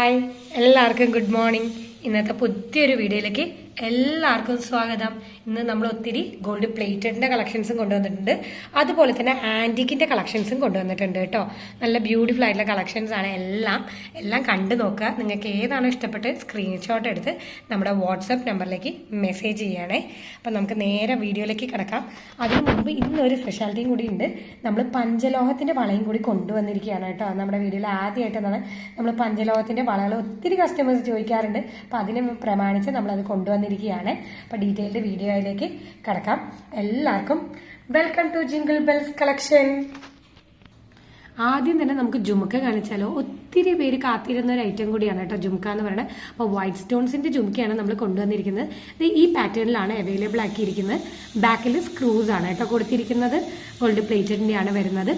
Hi എല്ലാവർക്കും good morning. ഇന്നത്തെ പുതിയൊരു വീഡിയോയിലേക്ക് എല്ലാവർക്കും സ്വാഗതം. ഇന്ന് നമ്മൾ ഒത്തിരി ഗോൾഡ് പ്ലേറ്റഡിന്റെ കളക്ഷൻസും കൊണ്ടുവന്നിട്ടുണ്ട്, അതുപോലെ തന്നെ ആന്റിക്കിന്റെ കളക്ഷൻസും കൊണ്ടുവന്നിട്ടുണ്ട് കേട്ടോ. നല്ല ബ്യൂട്ടിഫുൾ ആയിട്ടുള്ള കളക്ഷൻസ് ആണ്. എല്ലാം കണ്ടു നോക്കുക. നിങ്ങൾക്ക് ഏതാണോ ഇഷ്ടപ്പെട്ട് സ്ക്രീൻഷോട്ട് എടുത്ത് നമ്മുടെ വാട്സപ്പ് നമ്പറിലേക്ക് മെസ്സേജ് ചെയ്യണേ. അപ്പം നമുക്ക് നേരെ വീഡിയോയിലേക്ക് കിടക്കാം. അതിനു മുമ്പ് ഇന്നൊരു സ്പെഷ്യാലിറ്റിയും കൂടി ഉണ്ട്. നമ്മൾ പഞ്ചലോഹത്തിന്റെ വളയും കൂടി കൊണ്ടുവന്നിരിക്കുകയാണ് കേട്ടോ. നമ്മുടെ വീഡിയോയിൽ ആദ്യമായിട്ടാണ് നമ്മൾ പഞ്ചലോഹത്തിന്റെ വളകൾ ഒത്തിരി കസ്റ്റമേഴ്സ് ചോദിക്കാറുണ്ട്. അപ്പം അതിന് പ്രമാണിച്ച് നമ്മളത് കൊണ്ടുവന്നിരിക്കുകയാണ്. അപ്പം ഡീറ്റെയിൽഡ് വീഡിയോയിലേക്ക് കിടക്കാം. എല്ലാവർക്കും welcome to jingle bells collection. ആദ്യം തന്നെ നമുക്ക് ജുമുക്ക കാണിച്ചാലോ. ഒത്തിരി പേര് കാത്തിരുന്ന ഒരു ഐറ്റം കൂടിയാണ് കേട്ടോ ജുമുക്ക എന്ന് പറയുന്നത്. അപ്പോൾ വൈറ്റ് സ്റ്റോൺസിന്റെ ജുമുക്കയാണ് നമ്മൾ കൊണ്ടുവന്നിരിക്കുന്നത്. ഈ പാറ്റേണിലാണ് അവൈലബിൾ ആക്കിയിരിക്കുന്നത്. ബാക്കിൽ സ്ക്രൂസ് ആണ് കേട്ടോ കൊടുത്തിരിക്കുന്നത്. ഗോൾഡ് പ്ലേറ്റഡിന്റെ ആണ് വരുന്നത്.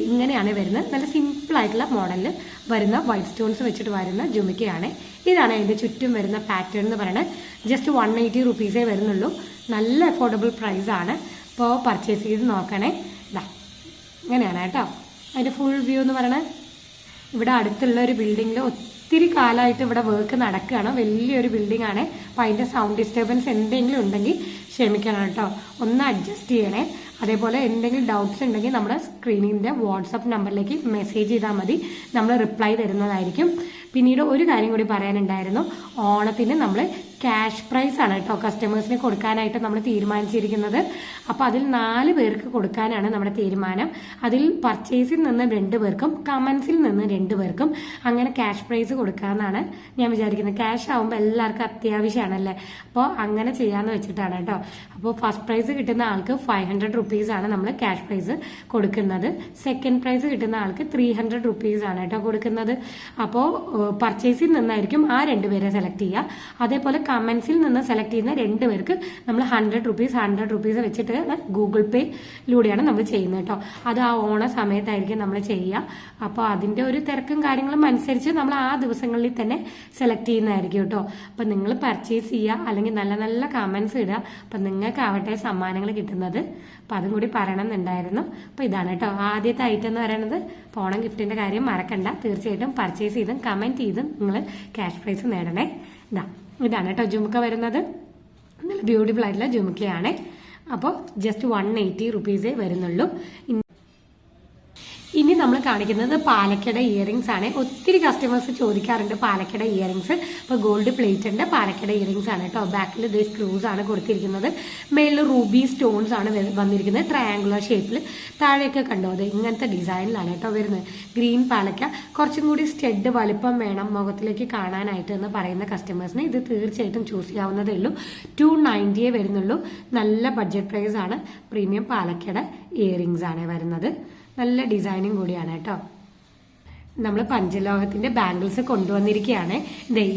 ഇങ്ങനെയാണ് വരുന്നത്. നല്ല സിമ്പിൾ ആയിട്ടുള്ള മോഡലിൽ വരുന്ന വൈറ്റ് സ്റ്റോൺസ് വെച്ചിട്ട് വരുന്ന ജുമുക്കയാണ്. ഇതാണ് അതിന്റെ ചുറ്റും വരുന്ന പാറ്റേൺ എന്ന് പറയുന്നത്. ജസ്റ്റ് 180 റുപ്പീസേ വരുന്നുള്ളൂ. നല്ല അഫോർഡബിൾ പ്രൈസ് ആണ്. അപ്പോൾ പർച്ചേസ് ചെയ്ത് നോക്കണേ. ഇങ്ങനെയാണ് കേട്ടോ അതിന്റെ ഫുൾ വ്യൂ എന്ന് പറയുന്നത്. ഇവിടെ അടുത്തുള്ള ഒരു ബിൽഡിങ്ങിൽ ഒത്തിരി കാലമായിട്ട് ഇവിടെ വർക്ക് നടക്കുകയാണ്. വലിയൊരു ബിൽഡിംഗ് ആണ്. അപ്പം അതിന്റെ സൗണ്ട് ഡിസ്റ്റർബൻസ് എന്തെങ്കിലും ഉണ്ടെങ്കിൽ ക്ഷമിക്കണം കേട്ടോ, ഒന്ന് അഡ്ജസ്റ്റ് ചെയ്യണേ. അതേപോലെ എന്തെങ്കിലും ഡൗട്ട്സ് ഉണ്ടെങ്കിൽ നമ്മുടെ സ്ക്രീനിന്റെ വാട്സപ്പ് നമ്പറിലേക്ക് മെസ്സേജ് ചെയ്താൽ മതി. നമ്മൾ റിപ്ലൈ തരുന്നതായിരിക്കും. പിന്നീട് ഒരു കാര്യം കൂടി പറയാനുണ്ടായിരുന്നു. ഓണത്തിന് നമ്മൾ ക്യാഷ് പ്രൈസ് ആണ് കേട്ടോ കസ്റ്റമേഴ്സിന് കൊടുക്കാനായിട്ട് നമ്മൾ തീരുമാനിച്ചിരിക്കുന്നത്. അപ്പോൾ അതിൽ 4 പേർക്ക് കൊടുക്കാനാണ് നമ്മുടെ തീരുമാനം. അതിൽ പർച്ചേസിൽ നിന്ന് 2 പേർക്കും കമന്റ്സിൽ നിന്ന് 2 പേർക്കും അങ്ങനെ ക്യാഷ് പ്രൈസ് കൊടുക്കാമെന്നാണ് ഞാൻ വിചാരിക്കുന്നത്. ക്യാഷ് ആവുമ്പോൾ എല്ലാവർക്കും അത്യാവശ്യമാണല്ലേ. അപ്പോൾ അങ്ങനെ ചെയ്യാന്ന് വെച്ചിട്ടാണ് കേട്ടോ. അപ്പോൾ ഫസ്റ്റ് പ്രൈസ് കിട്ടുന്ന ആൾക്ക് 500 റുപ്പീസ് ആണ് നമ്മൾ ക്യാഷ് പ്രൈസ് കൊടുക്കുന്നത്. സെക്കൻഡ് പ്രൈസ് കിട്ടുന്ന ആൾക്ക് 300 റുപ്പീസ് ആണ് കേട്ടോ കൊടുക്കുന്നത്. അപ്പോൾ പർച്ചേസിൽ നിന്നായിരിക്കും ആ 2 പേരെ സെലക്ട് ചെയ്യുക. അതേപോലെ കമന്റ്സിൽ നിന്ന് സെലക്ട് ചെയ്യുന്ന 2 പേർക്ക് നമ്മൾ 100 റുപ്പീസ് വെച്ചിട്ട് ഗൂഗിൾ പേയിലൂടെയാണ് നമ്മൾ ചെയ്യുന്നത് കേട്ടോ. അത് ആ ഓണ സമയത്തായിരിക്കും നമ്മൾ ചെയ്യുക. അപ്പോൾ അതിന്റെ ഒരു തിരക്കും കാര്യങ്ങളും അനുസരിച്ച് നമ്മൾ ആ ദിവസങ്ങളിൽ തന്നെ സെലക്ട് ചെയ്യുന്നതായിരിക്കും കേട്ടോ. അപ്പം നിങ്ങൾ പർച്ചേസ് ചെയ്യുക, അല്ലെങ്കിൽ നല്ല നല്ല കമന്റ്സ് ഇടുക. അപ്പം നിങ്ങൾക്കാവട്ടെ സമ്മാനങ്ങൾ കിട്ടുന്നത്. അപ്പം അതും കൂടി പറയണം എന്നുണ്ടായിരുന്നു. അപ്പം ഇതാണ് കേട്ടോ ആദ്യത്തെ ഐറ്റം എന്ന് പറയുന്നത്. ഓണം ഗിഫ്റ്റിന്റെ കാര്യം മറക്കണ്ട. തീർച്ചയായിട്ടും പർച്ചേസ് ചെയ്തും കമന്റ് ചെയ്തും നിങ്ങൾ ക്യാഷ് പ്രൈസ് നേടണേ. ഇതാണ് കേട്ടോ ജുമുക്ക വരുന്നത്. നല്ല ബ്യൂട്ടിഫുൾ ആയിട്ടുള്ള ജുമുക്കയാണ്. അപ്പോൾ ജസ്റ്റ് 180 റുപ്പീസേ വരുന്നുള്ളൂ. ഇനി നമ്മൾ കാണിക്കുന്നത് പാലക്കട ഇയറിംഗ്സ് ആണ്. ഒത്തിരി കസ്റ്റമേഴ്സ് ചോദിക്കാറുണ്ട് പാലക്കട ഇയറിംഗ്സ്. അപ്പോൾ ഗോൾഡ് പ്ലേറ്റഡിന്റെ പാലക്കട ഇയറിംഗ്സ് ആണ് കേട്ടോ. ബാക്കിൽ ഇത് സ്ക്രൂസ് ആണ് കൊടുത്തിരിക്കുന്നത്. മേളിൽ റൂബി സ്റ്റോൺസ് ആണ് വന്നിരിക്കുന്നത്. ട്രയാങ്കുലർ ഷേപ്പിൽ താഴെയൊക്കെ കണ്ടോ അത് ഇങ്ങനത്തെ ഡിസൈനിലാണ് കേട്ടോ വരുന്നത്. ഗ്രീൻ പാലക്ക. കുറച്ചും കൂടി സ്റ്റഡ് വലിപ്പം വേണം മുഖത്തിലേക്ക് കാണാനായിട്ട് എന്ന് പറയുന്ന കസ്റ്റമേഴ്സിന് ഇത് തീർച്ചയായിട്ടും ചൂസ് ചെയ്യാവുന്നതേ ഉള്ളൂ. 290 വരുന്നുള്ളൂ. നല്ല ബഡ്ജറ്റ് പ്രൈസ് ആണ്. പ്രീമിയം പാലക്കട ഇയറിംഗ്സ് ആണ് വരുന്നത്. നല്ല ഡിസൈനിങ് കൂടിയാണ് കേട്ടോ. നമ്മൾ പഞ്ചലോഹത്തിന്റെ ബാംഗിൾസ് കൊണ്ടുവന്നിരിക്കുകയാണ്.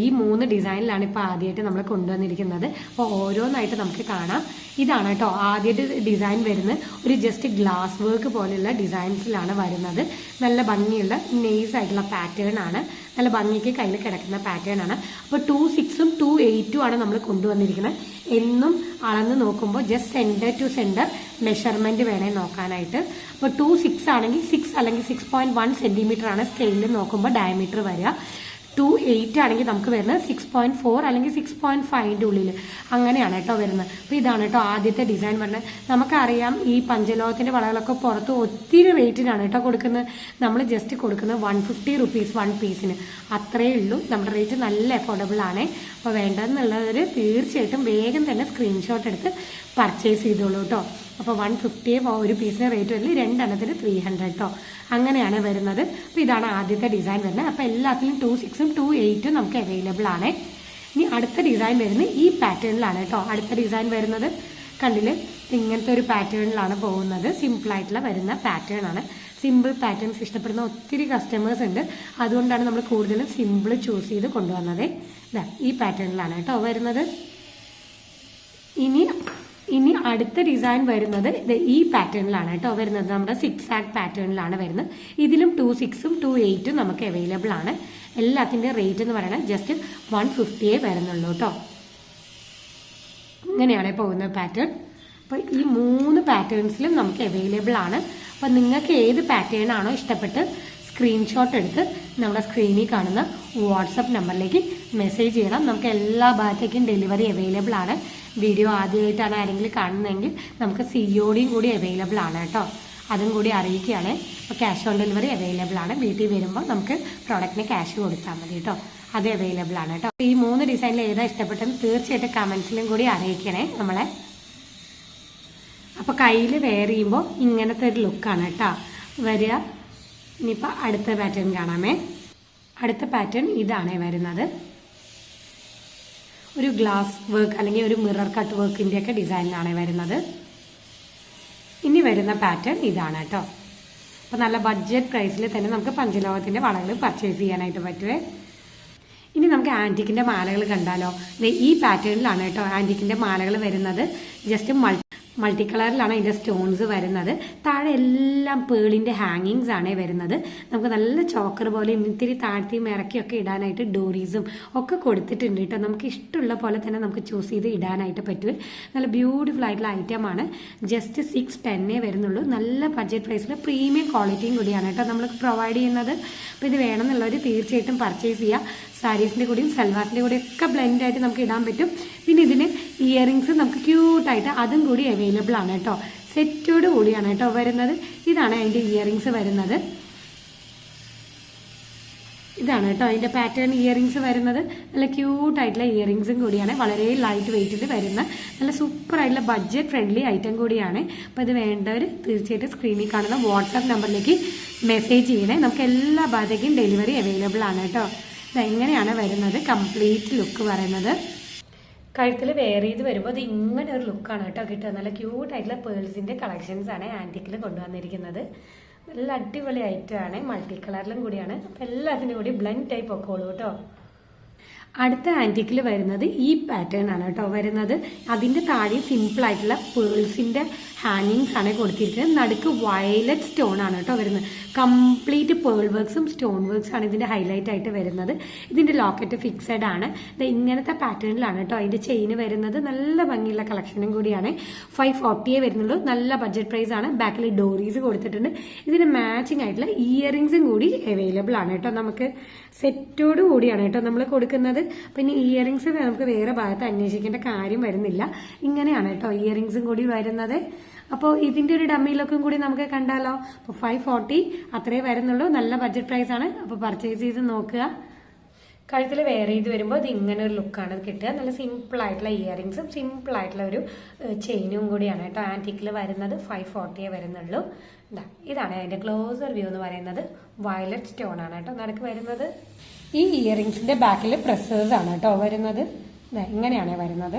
ഈ 3 ഡിസൈനിലാണ് ഇപ്പൊ ആദ്യമായിട്ട് നമ്മൾ കൊണ്ടുവന്നിരിക്കുന്നത്. അപ്പോൾ ഓരോന്നായിട്ട് നമുക്ക് കാണാം. ഇതാണ് കേട്ടോ ആദ്യത്തെ ഡിസൈൻ വരുന്നത്. ഒരു ജസ്റ്റ് ഗ്ലാസ് വർക്ക് പോലെയുള്ള ഡിസൈൻസിലാണ് വരുന്നത്. നല്ല ഭംഗിയുള്ള നെയ്സ് ആയിട്ടുള്ള പാറ്റേൺ ആണ്. നല്ല ഭംഗിക്ക് കയ്യിൽ കിടക്കുന്ന പാറ്റേൺ ആണ്. അപ്പോൾ 2.6ഉം 2.8ഉം ആണ് നമ്മൾ കൊണ്ടുവന്നിരിക്കുന്നത്. എന്നും അളന്ന് നോക്കുമ്പോൾ just centre to centre measurement വേണേ നോക്കാനായിട്ട്. അപ്പോൾ 2.6 ആണെങ്കിൽ 6 അല്ലെങ്കിൽ 6.1 സെന്റിമീറ്റർ ആണ് സ്കെയിലിൽ നോക്കുമ്പോൾ ഡയമീറ്റർ വരിക. 2.8 ആണെങ്കിൽ നമുക്ക് വരുന്നത് 6.4 അല്ലെങ്കിൽ 6.5ന്റെ ഉള്ളിൽ അങ്ങനെയാണ് കേട്ടോ വരുന്നത്. അപ്പോൾ ഇതാണ് കേട്ടോ ആദ്യത്തെ ഡിസൈൻ വരുന്നത്. നമുക്കറിയാം ഈ പഞ്ചലോഹത്തിന്റെ വളകളൊക്കെ പുറത്ത് ഒത്തിരി റേറ്റിനാണ് കേട്ടോ കൊടുക്കുന്നത്. നമ്മൾ ജസ്റ്റ് കൊടുക്കുന്നത് 150 റുപ്പീസ് 1 പീസിന്. അത്രയേ ഉള്ളൂ. നമ്മുടെ റേറ്റ് നല്ല അഫോർഡബിൾ ആണ്. അപ്പോൾ വേണ്ടതെന്നുള്ളവർ തീർച്ചയായിട്ടും വേഗം തന്നെ സ്ക്രീൻഷോട്ട് എടുത്ത് പർച്ചേസ് ചെയ്തോളൂ കേട്ടോ. അപ്പോൾ 150 ഒരു പീസിന് റേറ്റ് വരില്ല. 2 എണ്ണത്തിന് 300 കേട്ടോ. അങ്ങനെയാണ് വരുന്നത്. അപ്പോൾ ഇതാണ് ആദ്യത്തെ ഡിസൈൻ വരുന്നത്. അപ്പോൾ എല്ലാത്തിലും 2.6ഉം 2.8ഉം നമുക്ക് അവൈലബിൾ ആണ്. ഇനി അടുത്ത ഡിസൈൻ വരുന്നത് ഈ പാറ്റേണിലാണ് കേട്ടോ. അടുത്ത ഡിസൈൻ വരുന്നത് കണ്ടില്ലേ ഇങ്ങനത്തെ ഒരു പാറ്റേണിലാണ് പോകുന്നത്. സിമ്പിൾ ആയിട്ടുള്ള വരുന്ന പാറ്റേൺ ആണ്. സിമ്പിൾ പാറ്റേൺസ് ഇഷ്ടപ്പെടുന്ന ഒത്തിരി കസ്റ്റമേഴ്സ് ഉണ്ട്. അതുകൊണ്ടാണ് നമ്മൾ കൂടുതലും സിമ്പിൾ ചൂസ് ചെയ്ത് കൊണ്ടുവന്നത്. ഈ പാറ്റേണിലാണ് കേട്ടോ വരുന്നത്. ഇനി അടുത്ത ഡിസൈൻ വരുന്നത് ഈ പാറ്റേണിലാണ് കേട്ടോ വരുന്നത്. നമ്മുടെ 6 ആഗ് പാറ്റേണിലാണ് വരുന്നത്. ഇതിലും 2.6ഉം 2.8ഉം നമുക്ക് അവൈലബിൾ ആണ്. എല്ലാത്തിന്റെ റേറ്റ് എന്ന് പറയുന്നത് ജസ്റ്റ് 150 വരുന്നുള്ളൂ കേട്ടോ. ഇങ്ങനെയാണ് പോകുന്ന പാറ്റേൺ. അപ്പോൾ ഈ 3 പാറ്റേൺസിലും നമുക്ക് അവൈലബിൾ ആണ്. അപ്പം നിങ്ങൾക്ക് ഏത് പാറ്റേൺ ആണോ ഇഷ്ടപ്പെട്ട് സ്ക്രീൻഷോട്ട് എടുത്ത് നമ്മുടെ സ്ക്രീനിൽ കാണുന്ന വാട്സപ്പ് നമ്പറിലേക്ക് മെസ്സേജ് ചെയ്യണം. നമുക്ക് എല്ലാ ഭാഗത്തേക്കും ഡെലിവറി അവൈലബിൾ ആണ്. വീഡിയോ ആദ്യമായിട്ടാണ് ആരെങ്കിലും കാണുന്നതെങ്കിൽ നമുക്ക് COD കൂടി അവൈലബിൾ ആണ് കേട്ടോ. അതും കൂടി അറിയിക്കുകയാണ്. അപ്പോൾ ക്യാഷ് ഓൺ ഡെലിവറി അവൈലബിൾ ആണ്. വീട്ടിൽ വരുമ്പോൾ നമുക്ക് പ്രോഡക്റ്റിന് ക്യാഷ് കൊടുത്താൽ മതി കേട്ടോ. അത് അവൈലബിൾ ആണ് കേട്ടോ. ഈ 3 ഡിസൈനിൽ ഏതാ ഇഷ്ടപ്പെട്ടെന്ന് തീർച്ചയായിട്ടും കമൻസിലും കൂടി അറിയിക്കണേ നമ്മളെ. അപ്പോൾ കയ്യിൽ വെയർ ചെയ്യുമ്പോൾ ഇങ്ങനത്തെ ഒരു ലുക്കാണ് കേട്ടോ വരിക. ഇനിയിപ്പോൾ അടുത്ത പാറ്റേൺ കാണാമേ. അടുത്ത പാറ്റേൺ ഇതാണ് വരുന്നത്. ഒരു ഗ്ലാസ് വർക്ക് അല്ലെങ്കിൽ ഒരു മിറർ കട്ട് വർക്കിൻ്റെയൊക്കെ ഡിസൈനിലാണ് വരുന്നത്. ഇനി വരുന്ന പാറ്റേൺ ഇതാണ് കേട്ടോ. അപ്പോൾ നല്ല ബഡ്ജറ്റ് പ്രൈസിൽ തന്നെ നമുക്ക് പഞ്ചലോകത്തിൻ്റെ വളകൾ പർച്ചേസ് ചെയ്യാനായിട്ട് പറ്റുമേ. ഇനി നമുക്ക് ആൻറ്റിക്കിൻ്റെ മാലകൾ കണ്ടാലോ. ഈ പാറ്റേണിലാണ് കേട്ടോ ആൻറ്റിക്കിൻ്റെ മാലകൾ വരുന്നത്. ജസ്റ്റ് മൾട്ടി കളറിലാണ് അതിൻ്റെ സ്റ്റോൺസ് വരുന്നത്. താഴെ എല്ലാം പേളിൻ്റെ ഹാങ്ങിങ്സ് ആണ് വരുന്നത്. നമുക്ക് നല്ല ചോക്കർ പോലെ ഇത്തിരി താഴ്ത്തിയും ഇറക്കിയൊക്കെ ഇടാനായിട്ട് ഡോറീസും ഒക്കെ കൊടുത്തിട്ടുണ്ട് കേട്ടോ. നമുക്ക് ഇഷ്ടമുള്ള പോലെ തന്നെ നമുക്ക് ചൂസ് ചെയ്ത് ഇടാനായിട്ട് പറ്റും. നല്ല ബ്യൂട്ടിഫുൾ ആയിട്ടുള്ള ഐറ്റമാണ്. ജസ്റ്റ് 610 വരുന്നുള്ളൂ. നല്ല ബഡ്ജറ്റ് പ്രൈസിൽ പ്രീമിയം ക്വാളിറ്റിയും കൂടിയാണ് കേട്ടോ നമ്മൾ പ്രൊവൈഡ് ചെയ്യുന്നത്. അപ്പോൾ ഇത് വേണമെന്നുള്ളവർ തീർച്ചയായിട്ടും പർച്ചേസ് ചെയ്യുക. സാരീസിൻ്റെ കൂടിയും സൽവാസിൻ്റെ കൂടിയും ഒക്കെ ബ്ലെൻഡായിട്ട് നമുക്ക് ഇടാൻ പറ്റും. പിന്നെ ഇതിന് ഇയറിങ്സ് നമുക്ക് ക്യൂട്ടായിട്ട് അതും കൂടി അവൈലബിൾ ആണ് കേട്ടോ. സെറ്റോട് കൂടിയാണ് കേട്ടോ വരുന്നത്. ഇതാണ് അതിൻ്റെ ഇയറിങ്സ് വരുന്നത്. ഇതാണ് കേട്ടോ അതിൻ്റെ പാറ്റേൺ ഇയറിങ്സ് വരുന്നത്. നല്ല ക്യൂട്ടായിട്ടുള്ള ഇയറിങ്സും കൂടിയാണ്. വളരെ ലൈറ്റ് വെയിറ്റിൽ വരുന്ന നല്ല സൂപ്പറായിട്ടുള്ള ബഡ്ജറ്റ് ഫ്രണ്ട്ലി ഐറ്റം കൂടിയാണ്. അപ്പോൾ ഇത് വേണ്ടവർ തീർച്ചയായിട്ടും സ്ക്രീനിൽ കാണുന്ന വാട്സാപ്പ് നമ്പറിലേക്ക് മെസ്സേജ് ചെയ്യണേ. നമുക്ക് എല്ലാ ഭാഗത്തേക്കും ഡെലിവറി അവൈലബിൾ ആണ് കേട്ടോ. ഇതെങ്ങനെയാണ് വരുന്നത് കംപ്ലീറ്റ് ലുക്ക് പറയുന്നത്. കഴുത്തിൽ വെയർ ചെയ്ത് വരുമ്പോൾ അത് ഇങ്ങനെ ഒരു ലുക്കാണ് കേട്ടോ കിട്ടുക. നല്ല ക്യൂട്ടായിട്ടുള്ള പേൾസിൻ്റെ കളക്ഷൻസ് ആണ് ആൻറ്റിക്കിൽ കൊണ്ടുവന്നിരിക്കുന്നത്. നല്ല അടിപൊളി ഐറ്റമാണ്. മൾട്ടി കളറിലും കൂടിയാണ്. അപ്പോൾ എല്ലാത്തിനും കൂടി ബ്ലെൻഡ് ടൈപ്പ് ഒക്കെ ഉള്ളൂ കേട്ടോ. അടുത്ത ആൻറ്റിക്കിൽ വരുന്നത് ഈ പാറ്റേൺ ആണ് കേട്ടോ വരുന്നത്. അതിൻ്റെ താഴെ സിമ്പിളായിട്ടുള്ള പേൾസിൻ്റെ ഹാങ്ങിങ്സ് ആണ് കൊടുത്തിരിക്കുന്നത്. നടുക്ക് വയലറ്റ് സ്റ്റോൺ ആണ് കേട്ടോ വരുന്നത്. കംപ്ലീറ്റ് പേൾ വർക്ക്സും സ്റ്റോൺ വർക്ക്സ് ആണ് ഇതിൻ്റെ ഹൈലൈറ്റ് ആയിട്ട് വരുന്നത്. ഇതിൻ്റെ ലോക്കറ്റ് ഫിക്സഡ് ആണ്. ഇങ്ങനത്തെ പാറ്റേണിലാണ് കേട്ടോ അതിൻ്റെ ചെയിൻ വരുന്നത്. നല്ല ഭംഗിയുള്ള കളക്ഷനും കൂടിയാണ്. 540 വരുന്നുള്ളൂ. നല്ല ബഡ്ജറ്റ് പ്രൈസ് ആണ്. ബാക്കിൽ ഡോറീസ് കൊടുത്തിട്ടുണ്ട്. ഇതിന് മാച്ചിങ് ആയിട്ടുള്ള ഇയറിങ്സും കൂടി അവൈലബിൾ ആണ് കേട്ടോ. നമുക്ക് സെറ്റോട് കൂടിയാണ് കേട്ടോ നമ്മൾ കൊടുക്കുന്നത്. പിന്നെ ഇയറിങ്സ് നമുക്ക് വേറെ ഭാഗത്ത് അന്വേഷിക്കേണ്ട കാര്യം വരുന്നില്ല. ഇങ്ങനെയാണ് കേട്ടോ ഇയറിങ്സും കൂടി വരുന്നത്. അപ്പോൾ ഇതിൻ്റെ ഒരു ഡമ്മിയിലൊക്കെ കൂടി നമുക്ക് കണ്ടാലോ. അപ്പോൾ 540 അത്രേ വരുന്നുള്ളൂ. നല്ല ബഡ്ജറ്റ് പ്രൈസ് ആണ്. അപ്പോൾ പർച്ചേസ് ചെയ്ത് നോക്കുക. കഴുത്തിൽ വെയർ ചെയ്ത് വരുമ്പോൾ ഇത് ഇങ്ങനെ ഒരു ലുക്കാണ് കിട്ടുക. നല്ല സിമ്പിൾ ആയിട്ടുള്ള ഇയറിങ്സും സിമ്പിൾ ആയിട്ടുള്ള ഒരു ചെയിനും കൂടിയാണ് കേട്ടോ ആൻറ്റിക്കിൽ വരുന്നത്. 540 വരുന്നുള്ളൂ. ഇതാണ് അതിൻ്റെ ക്ലോസർ വ്യൂ എന്ന് പറയുന്നത്. വയലറ്റ് സ്റ്റോൺ ആണ് കേട്ടോ നടുക്ക് വരുന്നത്. ഈ ഇയറിങ്സിന്റെ ബാക്കിൽ പ്രസ്സേഴ്സ് ആണ് കേട്ടോ വരുന്നത്. ഇങ്ങനെയാണ് വരുന്നത്.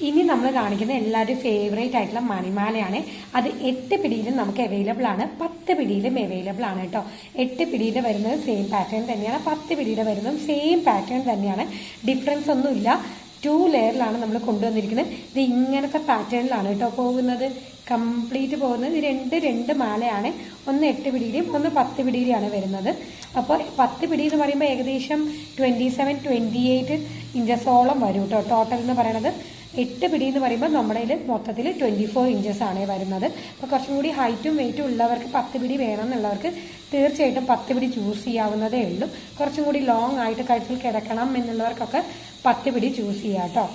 ഇനി നമ്മൾ കാണിക്കുന്ന എല്ലാവരും ഫേവറേറ്റ് ആയിട്ടുള്ള മണിമാലയാണ്. അത് 8 പിടിയിലും നമുക്ക് അവൈലബിൾ ആണ്. 10 പിടിയിലും അവൈലബിൾ ആണ് കേട്ടോ. 8 പിടിയിൽ വരുന്നത് സെയിം പാറ്റേൺ തന്നെയാണ്. 10 പിടിയുടെ വരുന്നതും സെയിം പാറ്റേൺ തന്നെയാണ്. ഡിഫറൻസ് ഒന്നുമില്ല. 2 ലെയറിലാണ് നമ്മൾ കൊണ്ടുവന്നിരിക്കുന്നത്. ഇത് ഇങ്ങനത്തെ പാറ്റേണിലാണ് കേട്ടോ പോകുന്നത്. കംപ്ലീറ്റ് പോകുന്നത് 2 മാലയാണ്. ഒന്ന് 8 പിടിയിലും ഒന്ന് 10 പിടിയിലാണ് വരുന്നത്. അപ്പോൾ 10 പിടി എന്ന് പറയുമ്പോൾ ഏകദേശം 27-28 ഇഞ്ചസോളം വരും കേട്ടോ ടോട്ടൽ എന്ന് പറയുന്നത്. 8 പിടി എന്ന് പറയുമ്പോൾ നമ്മുടെ കയ്യിൽ മൊത്തത്തിൽ 24 ഇഞ്ചസ് ആണ് വരുന്നത്. അപ്പോൾ കുറച്ചും കൂടി ഹൈറ്റും വെയിറ്റും ഉള്ളവർക്ക് 10 പിടി വേണമെന്നുള്ളവർക്ക് തീർച്ചയായിട്ടും 10 പിടി ചൂസ് ചെയ്യാവുന്നതേ ഉള്ളൂ. കുറച്ചും കൂടി ലോങ് ആയിട്ട് കഴുത്തിൽ കിടക്കണം എന്നുള്ളവർക്കൊക്കെ 10 പിടി ചൂസ് ചെയ്യാം കേട്ടോ.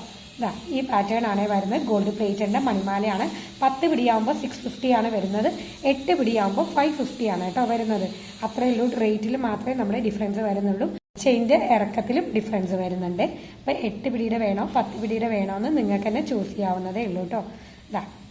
ഈ പാറ്റേൺ ആണ് വരുന്നത്. ഗോൾഡ് പ്ലേറ്റിന്റെ മണിമാലയാണ്. 10 പിടിയാകുമ്പോൾ 650 ആണ് വരുന്നത്. 8 പിടിയാകുമ്പോൾ 550 ആണ് കേട്ടോ വരുന്നത്. അത്രയേ ഉള്ളൂ. റേറ്റിൽ മാത്രമേ നമ്മുടെ ഡിഫറൻസ് വരുന്നുള്ളൂ. ചെയിൻ്റെ ഇറക്കത്തിലും ഡിഫറൻസ് വരുന്നുണ്ട്. അപ്പം 8 പിടിയുടെ വേണോ 10 പിടിയുടെ വേണോ എന്ന് നിങ്ങൾക്ക് തന്നെ ചൂസ് ചെയ്യാവുന്നതേ ഉള്ളൂ കേട്ടോ.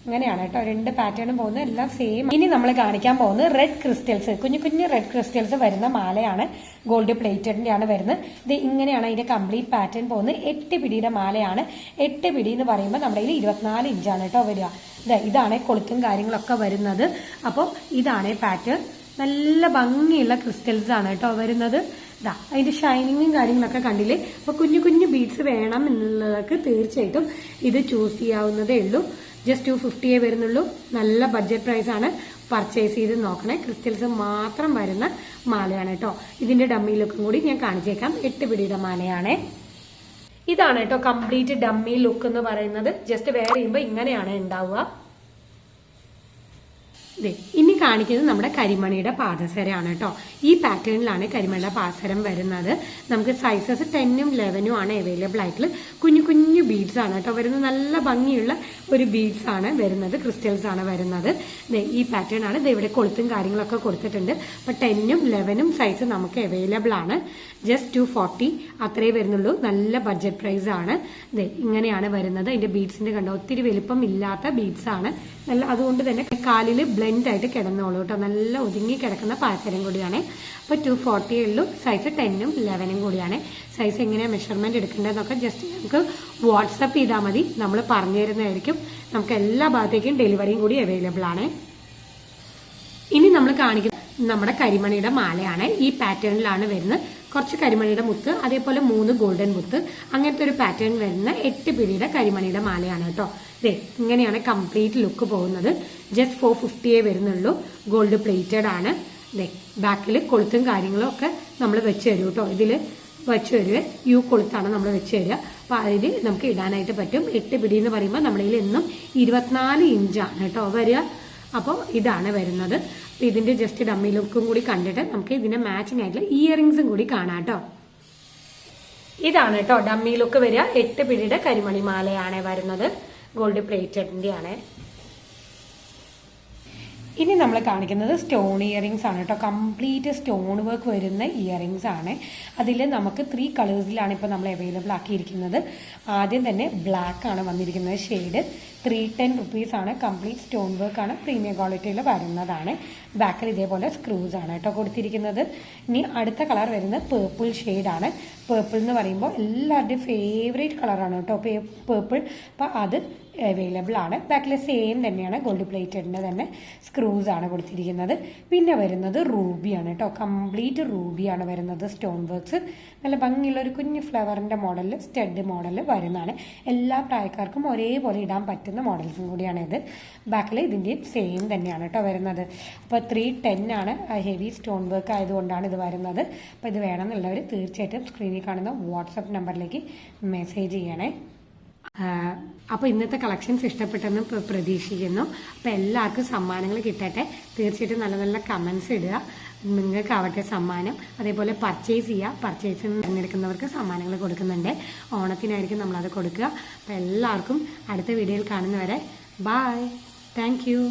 ഇങ്ങനെയാണ് കേട്ടോ 2 പാറ്റേണും പോകുന്നത് എല്ലാം സെയിം. ഇനി നമ്മൾ കാണിക്കാൻ പോകുന്നത് റെഡ് ക്രിസ്റ്റൽസ്, കുഞ്ഞു കുഞ്ഞു റെഡ് ക്രിസ്റ്റൽസ് വരുന്ന മാലയാണ്. ഗോൾഡ് പ്ലേറ്റഡിന്റെ ആണ് വരുന്നത്. ഇത് ഇങ്ങനെയാണ് അതിന്റെ കംപ്ലീറ്റ് പാറ്റേൺ പോകുന്നത്. 8 പിടിയുടെ മാലയാണ്. 8 പിടി എന്ന് പറയുമ്പോൾ നമ്മുടെ കയ്യിൽ 24 ഇഞ്ചാണ് കേട്ടോ വരിക. ഇതാണ് കൊളുത്തും കാര്യങ്ങളൊക്കെ വരുന്നത്. അപ്പോൾ ഇതാണ് പാറ്റേൺ. നല്ല ഭംഗിയുള്ള ക്രിസ്റ്റൽസ് ആണ് കേട്ടോ വരുന്നത്. അതിന്റെ ഷൈനിങ്ങും കാര്യങ്ങളൊക്കെ കണ്ടില്ലേ. അപ്പൊ കുഞ്ഞു കുഞ്ഞു ബീഡ്സ് വേണം എന്നുള്ളവർക്ക് തീർച്ചയായിട്ടും ഇത് ചൂസ് ചെയ്യാവുന്നതേ ഉള്ളൂ. ജസ്റ്റ് 250 വരുന്നുള്ളൂ. നല്ല ബഡ്ജറ്റ് പ്രൈസ് ആണ്. പർച്ചേസ് ചെയ്ത് നോക്കണേ. ക്രിസ്റ്റൽസ് മാത്രം വരുന്ന മാലയാണ് കേട്ടോ. ഇതിന്റെ ഡമ്മി ലുക്കും കൂടി ഞാൻ കാണിച്ചേക്കാം. 8 പിടിയുടെ മാലയാണ്. ഇതാണ് കേട്ടോ കംപ്ലീറ്റ് ഡമ്മി ലുക്ക് എന്ന് പറയുന്നത്. ജസ്റ്റ് വെയർ ചെയ്യുമ്പോൾ ഇങ്ങനെയാണ് ഉണ്ടാവുക. ഇനി കാണിക്കുന്നത് നമ്മുടെ കരിമണിയുടെ പാദസരമാണ് കേട്ടോ. ഈ പാറ്റേണിലാണ് കരിമണിയുടെ പാദസരം വരുന്നത്. നമുക്ക് സൈസസ് 10ഉം 11ഉം ആണ് അവൈലബിൾ ആയിട്ടുള്ളത്. കുഞ്ഞു കുഞ്ഞു ബീഡ്സ് ആണ് കേട്ടോ വരുന്നത്. നല്ല ഭംഗിയുള്ള ഒരു ബീഡ്സ് ആണ് വരുന്നത്, ക്രിസ്റ്റൽസ് ആണ് വരുന്നത്. ഈ പാറ്റേൺ ആണ്. ഇവിടെ കൊളുത്തും കാര്യങ്ങളൊക്കെ കൊടുത്തിട്ടുണ്ട്. അപ്പൊ 10ഉം 11ഉം സൈസ് നമുക്ക് അവൈലബിൾ ആണ്. ജസ്റ്റ് 240 അത്രേ വരുന്നുള്ളൂ. നല്ല ബഡ്ജറ്റ് പ്രൈസ് ആണ്. ഇങ്ങനെയാണ് വരുന്നത്. അതിന്റെ ബീഡ്സിന്റെ കണ്ടോ, ഒത്തിരി വലിപ്പം ഇല്ലാത്ത ബീഡ്സ് ആണ്. നല്ല അതുകൊണ്ട് തന്നെ കാലിൽ ബ്ലെൻഡ് ആയിട്ട് കിടന്നോളൂ കേട്ടോ. നല്ല ഒതുങ്ങി കിടക്കുന്ന പാദസരം കൂടിയാണ്. അപ്പൊ 240 ഉള്ളൂ. സൈസ് 10ഉം 11ഉം കൂടിയാണ്. സൈസ് എങ്ങനെയാ മെഷർമെന്റ് എടുക്കേണ്ടതെന്നൊക്കെ ജസ്റ്റ് നമുക്ക് വാട്സപ്പ് ചെയ്താൽ മതി, നമ്മൾ പറഞ്ഞു തരുന്നതായിരിക്കും. നമുക്ക് എല്ലാ ഭാഗത്തേക്കും ഡെലിവറിയും കൂടി അവൈലബിൾ ആണ്. ഇനി നമ്മൾ കാണിക്കുന്നത് നമ്മുടെ കരിമണിയുടെ മാലയാണ്. ഈ പാറ്റേണിലാണ് വരുന്നത്. കുറച്ച് കരിമണിയുടെ മുത്ത്, അതേപോലെ 3 ഗോൾഡൻ മുത്ത്, അങ്ങനത്തെ ഒരു പാറ്റേൺ വരുന്ന 8 പിടിയുടെ കരിമണിയുടെ മാലയാണ് കേട്ടോ. ഇങ്ങനെയാണ് കംപ്ലീറ്റ് ലുക്ക് പോകുന്നത്. ജസ്റ്റ് 450 വരുന്നുള്ളൂ. ഗോൾഡ് പ്ലേറ്റഡ് ആണ്. ബാക്കിൽ കൊളുത്തും കാര്യങ്ങളും ഒക്കെ നമ്മൾ വെച്ച് തരും കേട്ടോ. ഇതിൽ വെച്ച് തരുക യു കൊളുത്താണ് നമ്മൾ വെച്ച് തരിക. അപ്പൊ അതിൽ നമുക്ക് ഇടാനായിട്ട് പറ്റും. 8 പിടി എന്ന് പറയുമ്പോൾ നമ്മളിൽ എന്നും 24 ഇഞ്ചാണ് കേട്ടോ വരിക. അപ്പോൾ ഇതാണ് വരുന്നത്. അപ്പൊ ഇതിന്റെ ജസ്റ്റ് ഡമ്മി ലുക്കും കൂടി കണ്ടിട്ട് നമുക്ക് ഇതിന്റെ മാച്ചിങ് ആയിട്ടുള്ള ഇയറിംഗ്സും കൂടി കാണാം കേട്ടോ. ഇതാണ് കേട്ടോ ഡമ്മി ലുക്ക് വരിക. 8 പിടിയുടെ കരിമണി മാലയാണ് വരുന്നത്. ഗോൾഡ് പ്ലേറ്റഡിന്റെ ആണ്. ഇനി നമ്മൾ കാണിക്കുന്നത് സ്റ്റോൺ ഇയറിംഗ്സ് ആണ് കേട്ടോ. കംപ്ലീറ്റ് സ്റ്റോൺ വർക്ക് വരുന്ന ഇയറിംഗ്സ് ആണ്. അതിൽ നമുക്ക് 3 കളേഴ്സിലാണ് ഇപ്പോൾ നമ്മൾ അവൈലബിൾ ആക്കിയിരിക്കുന്നത്. ആദ്യം തന്നെ ബ്ലാക്ക് ആണ് വന്നിരിക്കുന്നത് ഷെയ്ഡ്. 310 റുപ്പീസ് ആണ്. കംപ്ലീറ്റ് സ്റ്റോൺ വർക്ക് ആണ്. പ്രീമിയം ക്വാളിറ്റിയിൽ വരുന്നതാണ്. ബാക്കിൽ ഇതേപോലെ സ്ക്രൂസ് ആണ് കേട്ടോ കൊടുത്തിരിക്കുന്നത്. ഇനി അടുത്ത കളർ വരുന്നത് പേർപ്പിൾ ഷെയ്ഡാണ്. പേർപ്പിൾ എന്ന് പറയുമ്പോൾ എല്ലാവരുടെയും ഫേവറേറ്റ് കളറാണ് കേട്ടോ പേർപ്പിൾ. അപ്പം അത് അവൈലബിൾ ആണ്. ബാക്കിൽ സെയിം തന്നെയാണ്. ഗോൾഡ് പ്ലേറ്റഡിൻ്റെ തന്നെ സ്ക്രൂസ് ആണ് കൊടുത്തിരിക്കുന്നത്. പിന്നെ വരുന്നത് റൂബിയാണ് കേട്ടോ. കംപ്ലീറ്റ് റൂബിയാണ് വരുന്നത്. സ്റ്റോൺ വർക്ക്സ് നല്ല ഭംഗിയുള്ള ഒരു കുഞ്ഞു ഫ്ലവറിൻ്റെ മോഡലിൽ സ്റ്റഡ് മോഡൽ വരുന്നതാണ്. എല്ലാ പ്രായക്കാർക്കും ഒരേപോലെ ഇടാൻ പറ്റുന്ന മോഡൽസും കൂടിയാണ് ഇത്. ബാക്കിൽ ഇതിൻ്റെയും സെയിം തന്നെയാണ് കേട്ടോ വരുന്നത്. അപ്പോൾ 310 ആണ്. ഹെവി സ്റ്റോൺ വർക്ക് ആയതുകൊണ്ടാണ് ഇത് വരുന്നത്. അപ്പോൾ ഇത് വേണമെന്നുള്ളവർ തീർച്ചയായിട്ടും സ്ക്രീനിൽ കാണുന്ന വാട്സപ്പ് നമ്പറിലേക്ക് മെസ്സേജ് ചെയ്യണേ. അപ്പോൾ ഇന്നത്തെ കളക്ഷൻസ് ഇഷ്ടപ്പെട്ടെന്ന് പ്രതീക്ഷിക്കുന്നു. അപ്പോൾ എല്ലാവർക്കും സമ്മാനങ്ങൾ കിട്ടട്ടെ. തീർച്ചയായിട്ടും നല്ല നല്ല കമൻസ് ഇടുക. നിങ്ങൾക്കാവട്ടെ സമ്മാനം. അതേപോലെ പർച്ചേസ് ചെയ്യുക. പർച്ചേസിന് തിരഞ്ഞെടുക്കുന്നവർക്ക് സമ്മാനങ്ങൾ കൊടുക്കുന്നുണ്ട്. ഓണത്തിനായിരിക്കും നമ്മളത് കൊടുക്കുക. അപ്പോൾ എല്ലാവർക്കും അടുത്ത വീഡിയോയിൽ കാണുന്നവരെ ബായ്. Thank you.